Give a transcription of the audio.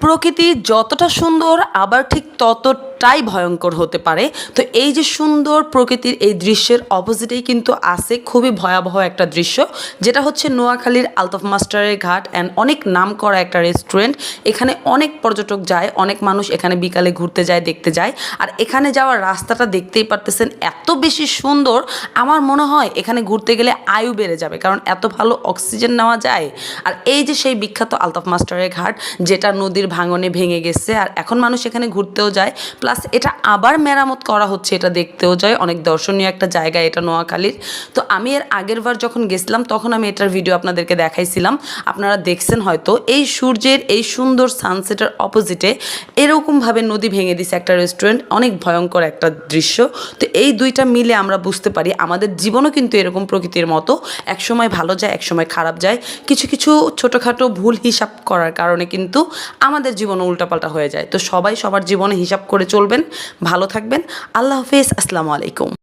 প্রকৃতি যতটা সুন্দর আবার ঠিক ততটাই ভয়ঙ্কর হতে পারে। তো এই যে সুন্দর প্রকৃতির এই দৃশ্যের অপোজিটেই কিন্তু আছে খুবই ভয়াবহ একটা দৃশ্য, যেটা হচ্ছে নোয়াখালীর আলতাফ মাস্টারের ঘাট অ্যান্ড অনেক নাম করা একটা রেস্টুরেন্ট। এখানে অনেক পর্যটক যায়, অনেক মানুষ এখানে বিকালে ঘুরতে যায়, দেখতে যায়। আর এখানে যাওয়ার রাস্তাটা দেখতেই পারতেছেন, এত বেশি সুন্দর। আমার মনে হয় এখানে ঘুরতে গেলে আয়ু বেড়ে যাবে, কারণ এত ভালো অক্সিজেন নেওয়া যায়। আর এই যে সেই বিখ্যাত আলতাফ মাস্টারের ঘাট, যেটা নদীর ভাঙনে ভেঙে গেছে, আর এখন মানুষ এখানে ঘুরতেও যায়, প্লাস এটা আবার মেরামত করা হচ্ছে, এটা দেখতেও যায়। অনেক দর্শনীয় একটা জায়গা এটা নোয়াখালীর। তো আমি এর আগের বার যখন গেছিলাম তখন আমি এটার ভিডিও আপনাদেরকে দেখাইছিলাম, আপনারা দেখছেন হয়তো। এই সূর্যের এই সুন্দর সানসেটের অপোজিটে এরকমভাবে নদী ভেঙে দিছে একটা রেস্টুরেন্ট, অনেক ভয়ঙ্কর একটা দৃশ্য। তো এই দুইটা মিলে আমরা বুঝতে পারি আমাদের জীবনও কিন্তু এরকম প্রকৃতির মতো, একসময় ভালো যায়, একসময় খারাপ যায়। কিছু কিছু ছোটোখাটো ভুল হিসাব করার কারণে কিন্তু আমাদের জীবন উল্টাপাল্টা হয়ে যায়। তো সবাই সবার জীবনে হিসাব করে চলবেন, ভালো থাকবেন। আল্লাহ হাফেজ, আসসালামু আলাইকুম।